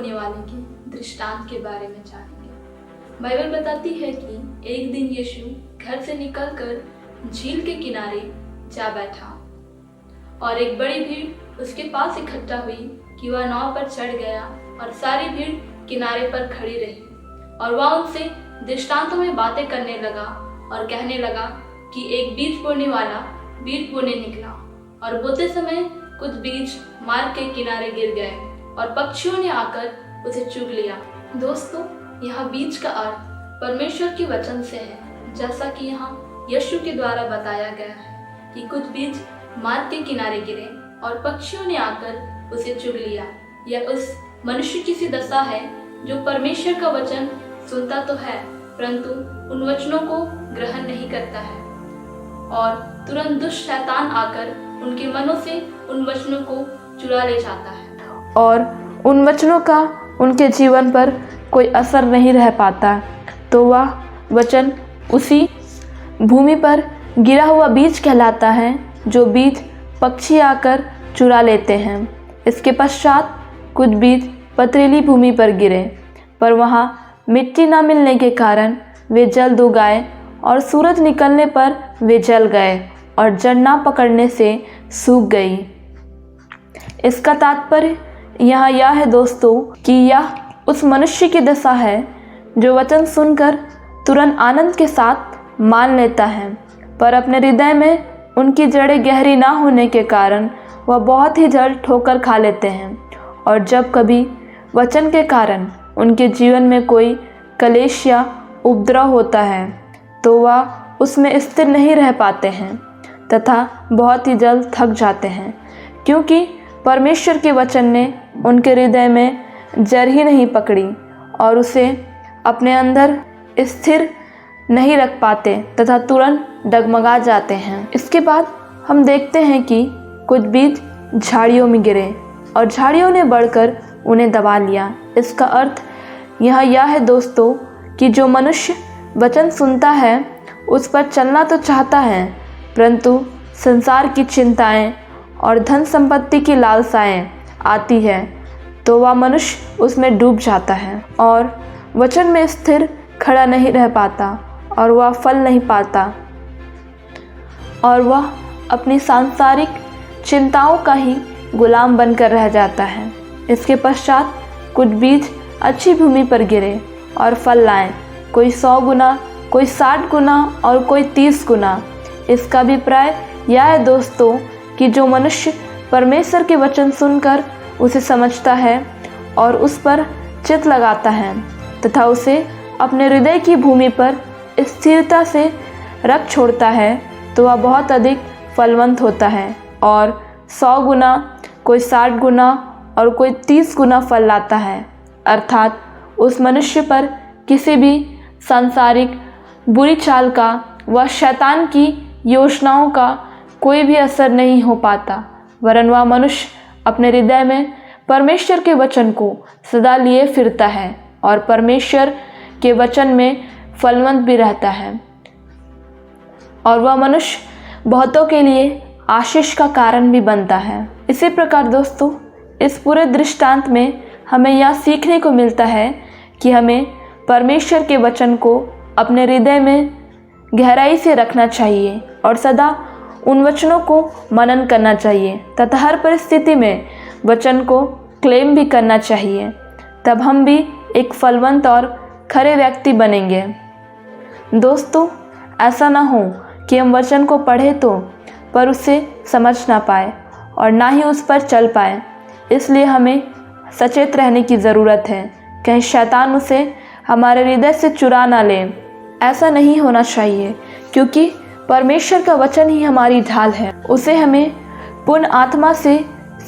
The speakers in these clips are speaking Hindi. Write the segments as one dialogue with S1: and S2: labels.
S1: बोने वाले के दृष्टांत के बारे में जानेंगे। बाइबल बताती है कि एक दिन यीशु घर से निकलकर झील के किनारे जा बैठा और एक बड़ी भीड़ उसके पास इकट्ठा हुई कि वह नाव पर चढ़ गया और सारी भीड़ किनारे पर खड़ी रही और वह उनसे दृष्टांतों में बातें करने लगा और कहने लगा कि एक बीज बोने वाला बीज बोने निकला और बोते समय कुछ बीज मार्ग के किनारे गिर गए और पक्षियों ने आकर उसे चुग लिया। दोस्तों, यहाँ बीज का अर्थ परमेश्वर के वचन से है, जैसा कि यहाँ यीशु के द्वारा बताया गया है कि कुछ बीज मार्ग के किनारे गिरे और पक्षियों ने आकर उसे चुग लिया। यह उस मनुष्य की सी दशा है जो परमेश्वर का वचन सुनता तो है परंतु उन वचनों को ग्रहण नहीं करता है और तुरंत दुष्ट शैतान आकर उनके मनों से उन वचनों को चुरा ले जाता है
S2: और उन वचनों का उनके जीवन पर कोई असर नहीं रह पाता, तो वह वचन उसी भूमि पर गिरा हुआ बीज कहलाता है, जो बीज पक्षी आकर चुरा लेते हैं। इसके पश्चात कुछ बीज पथरीली भूमि पर गिरे, पर वहाँ मिट्टी न मिलने के कारण वे जल्द उगाए और सूरज निकलने पर वे जल गए और जड़ ना पकड़ने से सूख गई। इसका तात्पर्य यहाँ यह है दोस्तों कि यह उस मनुष्य की दशा है जो वचन सुनकर तुरंत आनंद के साथ मान लेता है, पर अपने हृदय में उनकी जड़ें गहरी ना होने के कारण वह बहुत ही जल्द ठोकर खा लेते हैं और जब कभी वचन के कारण उनके जीवन में कोई क्लेश या उपद्रव होता है तो वह उसमें स्थिर नहीं रह पाते हैं तथा बहुत ही जल्द थक जाते हैं, क्योंकि परमेश्वर के वचन ने उनके हृदय में जड़ ही नहीं पकड़ी और उसे अपने अंदर स्थिर नहीं रख पाते तथा तुरंत डगमगा जाते हैं। इसके बाद हम देखते हैं कि कुछ बीज झाड़ियों में गिरे और झाड़ियों ने बढ़कर उन्हें दबा लिया। इसका अर्थ यह है दोस्तों कि जो मनुष्य वचन सुनता है उस पर चलना तो चाहता है, परंतु संसार की चिंताएं और धन संपत्ति की लालसाएं आती है तो वह मनुष्य उसमें डूब जाता है और वचन में स्थिर खड़ा नहीं रह पाता और वह फल नहीं पाता और वह अपनी सांसारिक चिंताओं का ही गुलाम बनकर रह जाता है। इसके पश्चात कुछ बीज अच्छी भूमि पर गिरे और फल लाएं, कोई 100 गुना, कोई 60 गुना और कोई 30 गुना। इसका अभिप्राय यह है दोस्तों कि जो मनुष्य परमेश्वर के वचन सुनकर उसे समझता है और उस पर चित्त लगाता है तथा उसे अपने हृदय की भूमि पर स्थिरता से रख छोड़ता है तो वह बहुत अधिक फलवंत होता है और 100 गुना, कोई 60 गुना और कोई 30 गुना फल लाता है। अर्थात उस मनुष्य पर किसी भी सांसारिक बुरी चाल का व शैतान की योजनाओं का कोई भी असर नहीं हो पाता, वरन वह मनुष्य अपने हृदय में परमेश्वर के वचन को सदा लिए फिरता है और परमेश्वर के वचन में फलवंत भी रहता है और वह मनुष्य बहुतों के लिए आशीष का कारण भी बनता है। इसी प्रकार दोस्तों, इस पूरे दृष्टांत में हमें यह सीखने को मिलता है कि हमें परमेश्वर के वचन को अपने हृदय में गहराई से रखना चाहिए और सदा उन वचनों को मनन करना चाहिए तथा हर परिस्थिति में वचन को क्लेम भी करना चाहिए। तब हम भी एक फलवंत और खरे व्यक्ति बनेंगे। दोस्तों, ऐसा ना हो कि हम वचन को पढ़ें तो पर उसे समझ ना पाए और ना ही उस पर चल पाए। इसलिए हमें सचेत रहने की ज़रूरत है, कहीं शैतान उसे हमारे हृदय से चुरा ना ले। ऐसा नहीं होना चाहिए, क्योंकि परमेश्वर का वचन ही हमारी ढाल है। उसे हमें पूर्ण आत्मा से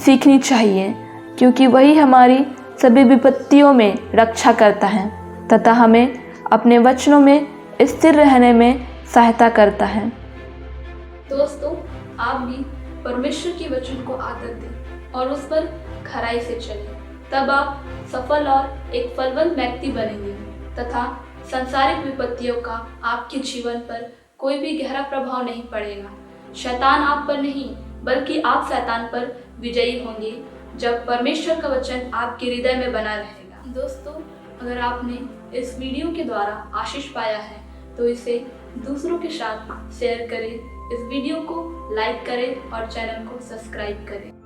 S2: सीखनी चाहिए, क्योंकि वही हमारी सभी विपत्तियों में रक्षा करता है तथा हमें अपने वचनों में स्थिर रहने में सहायता करता है।
S1: दोस्तों, आप भी परमेश्वर के वचन को आदर दें और उस पर खराई से चलें, तब आप सफल और एक फलवंत व्यक्ति बनेंगे तथा सांसारिक विपत्तियों का आपके जीवन पर कोई भी गहरा प्रभाव नहीं पड़ेगा। शैतान आप पर नहीं बल्कि आप शैतान पर विजयी होंगे जब परमेश्वर का वचन आपके हृदय में बना रहेगा। दोस्तों, अगर आपने इस वीडियो के द्वारा आशीष पाया है तो इसे दूसरों के साथ शेयर करें, इस वीडियो को लाइक करें और चैनल को सब्सक्राइब करें।